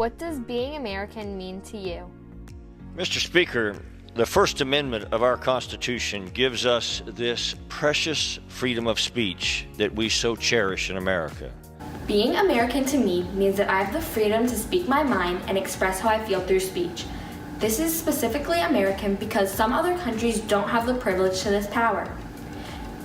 What does being American mean to you? Mr. Speaker, the First Amendment of our Constitution gives us this precious freedom of speech that we so cherish in America. Being American to me means that I have the freedom to speak my mind and express how I feel through speech. This is specifically American because some other countries don't have the privilege to this power.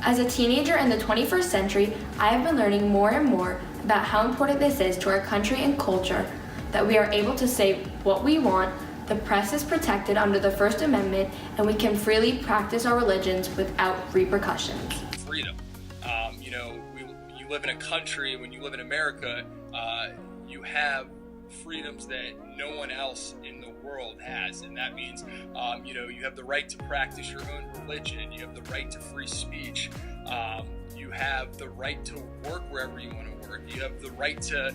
As a teenager in the 21st century, I have been learning more and more about how important this is to our country and culture, that we are able to say what we want, the press is protected under the First Amendment, and we can freely practice our religions without repercussions. Freedom. You live in a country, when you live in America, you have freedoms that no one else in the world has, and that means you have the right to practice your own religion, you have the right to free speech, you have the right to work wherever you want to work, you have the right to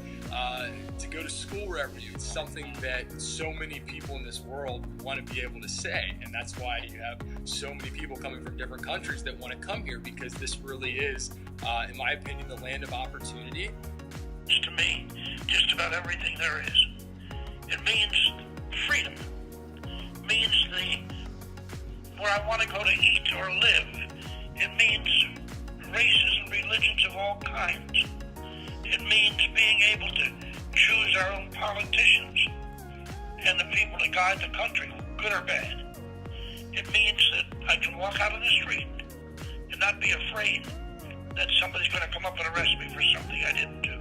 go to school wherever you. It's something that so many people in this world want to be able to say, and that's why you have so many people coming from different countries that want to come here, because this really is, in my opinion, the land of opportunity. To me, just about everything there is. It means freedom. It means where I want to go to eat or live. It means races and religions of all kinds. It means being able to choose our own politicians and the people that guide the country, good or bad. It means that I can walk out on the street and not be afraid that somebody's going to come up and arrest me for something I didn't do.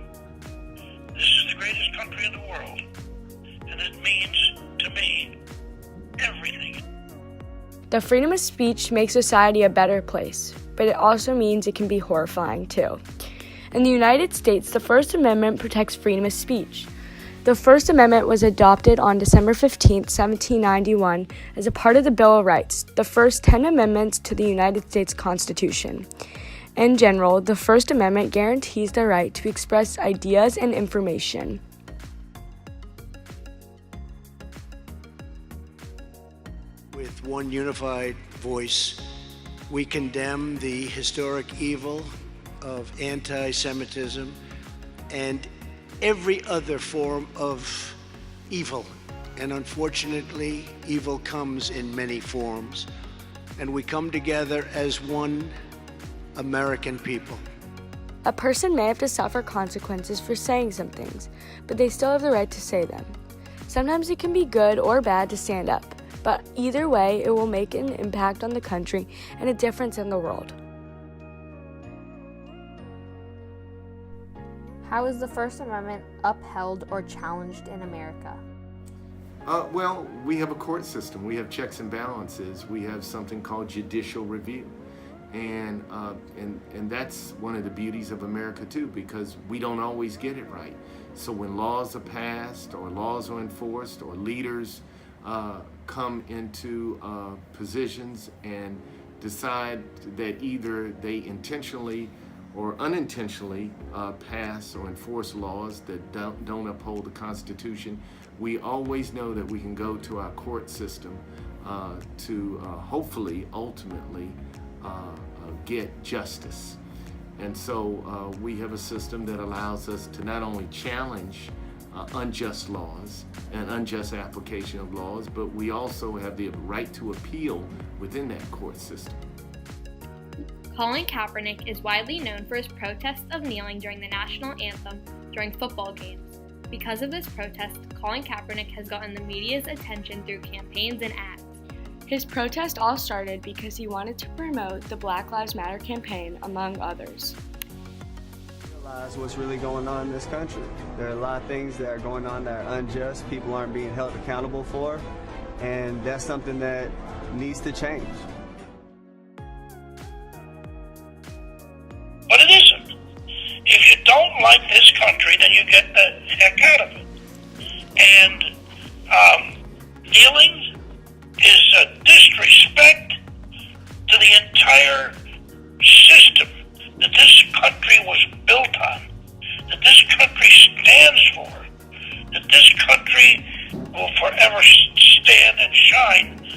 This is the greatest country in the world, and it means, to me, everything. The freedom of speech makes society a better place, but it also means it can be horrifying too. In the United States, the First Amendment protects freedom of speech. The First Amendment was adopted on December 15, 1791, as a part of the Bill of Rights, the first 10 amendments to the United States Constitution. In general, the First Amendment guarantees the right to express ideas and information. With one unified voice, we condemn the historic evil of anti-Semitism and every other form of evil. And unfortunately, evil comes in many forms. And we come together as one American people. A person may have to suffer consequences for saying some things, but they still have the right to say them. Sometimes it can be good or bad to stand up, but either way, it will make an impact on the country and a difference in the world. How is the First Amendment upheld or challenged in America? Well, we have a court system. We have checks and balances. We have something called judicial review. And that's one of the beauties of America too, because we don't always get it right. So when laws are passed or laws are enforced or leaders come into positions and decide that either they intentionally or unintentionally pass or enforce laws that don't uphold the Constitution, we always know that we can go to our court system to hopefully, ultimately, get justice. And so we have a system that allows us to not only challenge unjust laws and unjust application of laws, but we also have the right to appeal within that court system. Colin Kaepernick is widely known for his protests of kneeling during the national anthem during football games. Because of this protest, Colin Kaepernick has gotten the media's attention through campaigns and ads. His protest all started because he wanted to promote the Black Lives Matter campaign, among others. Realize what's really going on in this country. There are a lot of things that are going on that are unjust, people aren't being held accountable for, and that's something that needs to change. But it isn't. If you don't like this country, then you get the heck out of it. And kneeling is a disrespect to the entire system that this country was built on, that this country stands for, that this country will forever stand and shine.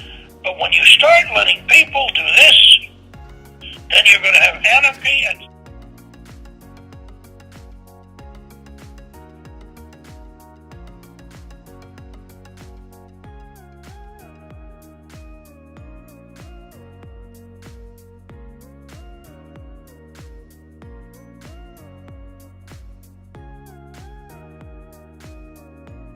But when you start letting people do this, then you're going to have anarchy and